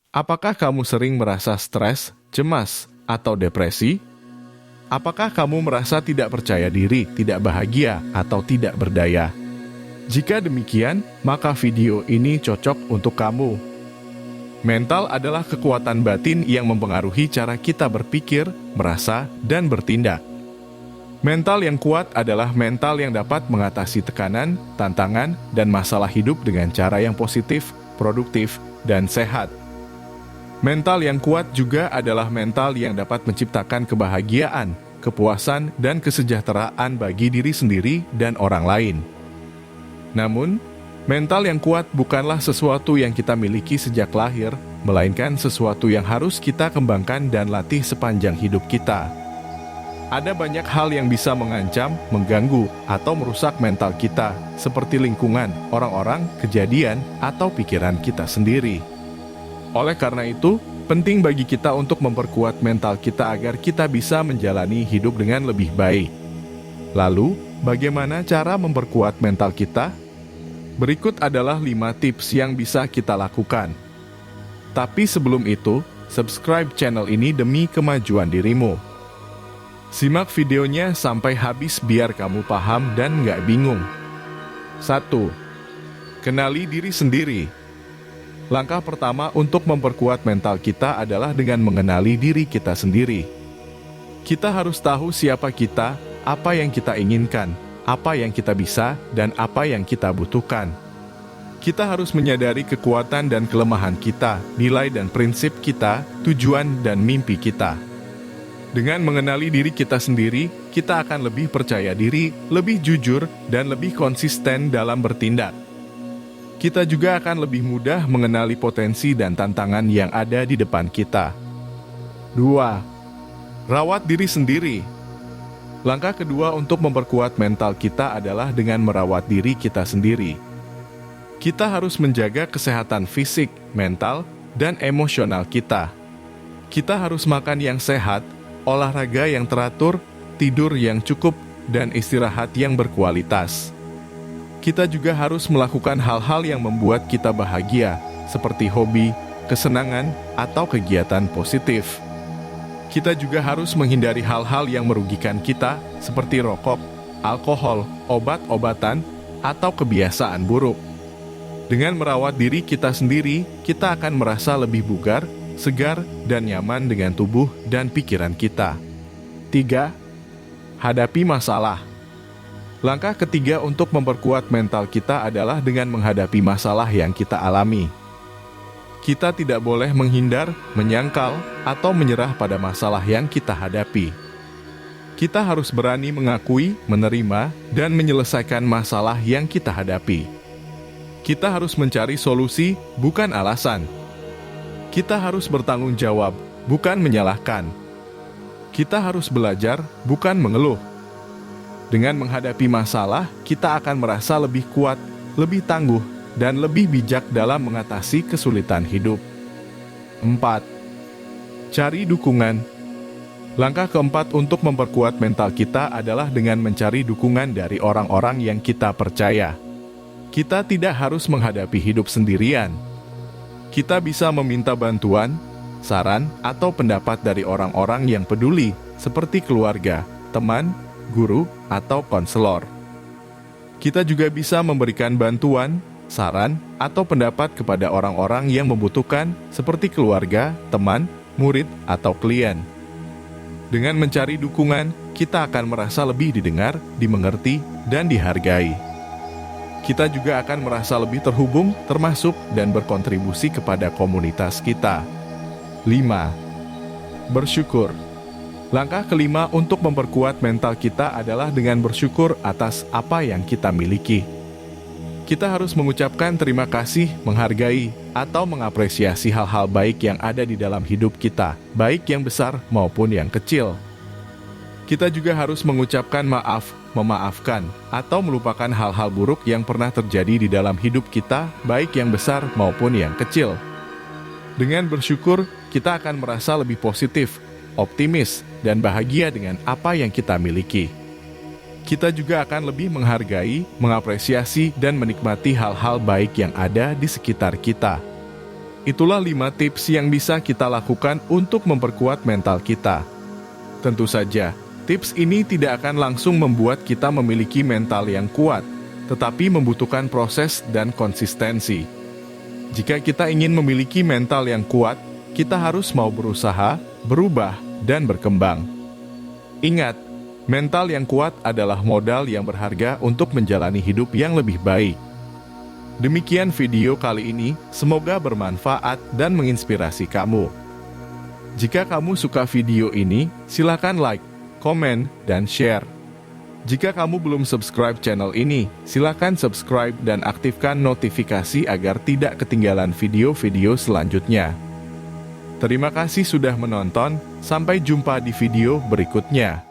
Apakah kamu sering merasa stres, cemas, atau depresi? Apakah kamu merasa tidak percaya diri, tidak bahagia, atau tidak berdaya? Jika demikian, maka video ini cocok untuk kamu. Mental adalah kekuatan batin yang mempengaruhi cara kita berpikir, merasa, dan bertindak. Mental yang kuat adalah mental yang dapat mengatasi tekanan, tantangan, dan masalah hidup dengan cara yang positif, produktif, dan sehat. Mental yang kuat juga adalah mental yang dapat menciptakan kebahagiaan, kepuasan, dan kesejahteraan bagi diri sendiri dan orang lain. Namun, mental yang kuat bukanlah sesuatu yang kita miliki sejak lahir, melainkan sesuatu yang harus kita kembangkan dan latih sepanjang hidup kita. Ada banyak hal yang bisa mengancam, mengganggu, atau merusak mental kita, seperti lingkungan, orang-orang, kejadian, atau pikiran kita sendiri. Oleh karena itu, penting bagi kita untuk memperkuat mental kita agar kita bisa menjalani hidup dengan lebih baik. Lalu, bagaimana cara memperkuat mental kita? Berikut adalah 5 tips yang bisa kita lakukan. Tapi sebelum itu, subscribe channel ini demi kemajuan dirimu. Simak videonya sampai habis biar kamu paham dan nggak bingung. 1. Kenali diri sendiri. Langkah pertama untuk memperkuat mental kita adalah dengan mengenali diri kita sendiri. Kita harus tahu siapa kita, apa yang kita inginkan, apa yang kita bisa, dan apa yang kita butuhkan. Kita harus menyadari kekuatan dan kelemahan kita, nilai dan prinsip kita, tujuan dan mimpi kita. Dengan mengenali diri kita sendiri, kita akan lebih percaya diri, lebih jujur, dan lebih konsisten dalam bertindak. Kita juga akan lebih mudah mengenali potensi dan tantangan yang ada di depan kita. 2. Rawat diri sendiri. Langkah kedua untuk memperkuat mental kita adalah dengan merawat diri kita sendiri. Kita harus menjaga kesehatan fisik, mental, dan emosional kita. Kita harus makan yang sehat, olahraga yang teratur, tidur yang cukup, dan istirahat yang berkualitas. Kita juga harus melakukan hal-hal yang membuat kita bahagia, seperti hobi, kesenangan, atau kegiatan positif. Kita juga harus menghindari hal-hal yang merugikan kita, seperti rokok, alkohol, obat-obatan, atau kebiasaan buruk. Dengan merawat diri kita sendiri, kita akan merasa lebih bugar, segar, dan nyaman dengan tubuh dan pikiran kita. 3. Hadapi masalah. Langkah ketiga untuk memperkuat mental kita adalah dengan menghadapi masalah yang kita alami. Kita tidak boleh menghindar, menyangkal, atau menyerah pada masalah yang kita hadapi. Kita harus berani mengakui, menerima, dan menyelesaikan masalah yang kita hadapi. Kita harus mencari solusi, bukan alasan. Kita harus bertanggung jawab, bukan menyalahkan. Kita harus belajar, bukan mengeluh. Dengan menghadapi masalah, kita akan merasa lebih kuat, lebih tangguh, dan lebih bijak dalam mengatasi kesulitan hidup. 4. Cari dukungan. Langkah keempat untuk memperkuat mental kita adalah dengan mencari dukungan dari orang-orang yang kita percaya. Kita tidak harus menghadapi hidup sendirian. Kita bisa meminta bantuan, saran, atau pendapat dari orang-orang yang peduli, seperti keluarga, teman, guru, atau konselor. Kita juga bisa memberikan bantuan, saran, atau pendapat kepada orang-orang yang membutuhkan, seperti keluarga, teman, murid, atau klien. Dengan mencari dukungan, kita akan merasa lebih didengar, dimengerti, dan dihargai. Kita juga akan merasa lebih terhubung, termasuk, dan berkontribusi kepada komunitas kita. 5. Bersyukur. Langkah kelima untuk memperkuat mental kita adalah dengan bersyukur atas apa yang kita miliki. Kita harus mengucapkan terima kasih, menghargai, atau mengapresiasi hal-hal baik yang ada di dalam hidup kita, baik yang besar maupun yang kecil. Kita juga harus mengucapkan maaf, memaafkan, atau melupakan hal-hal buruk yang pernah terjadi di dalam hidup kita, baik yang besar maupun yang kecil. Dengan bersyukur, kita akan merasa lebih positif, optimis, dan bahagia dengan apa yang kita miliki. Kita juga akan lebih menghargai, mengapresiasi, dan menikmati hal-hal baik yang ada di sekitar kita. Itulah 5 tips yang bisa kita lakukan untuk memperkuat mental kita. Tentu saja, tips ini tidak akan langsung membuat kita memiliki mental yang kuat, tetapi membutuhkan proses dan konsistensi. Jika kita ingin memiliki mental yang kuat, kita harus mau berusaha, berubah, dan berkembang. Ingat, mental yang kuat adalah modal yang berharga untuk menjalani hidup yang lebih baik. Demikian video kali ini, semoga bermanfaat dan menginspirasi kamu. Jika kamu suka video ini, silakan like, komen, dan share. Jika kamu belum subscribe channel ini, silakan subscribe dan aktifkan notifikasi agar tidak ketinggalan video-video selanjutnya. Terima kasih sudah menonton, sampai jumpa di video berikutnya.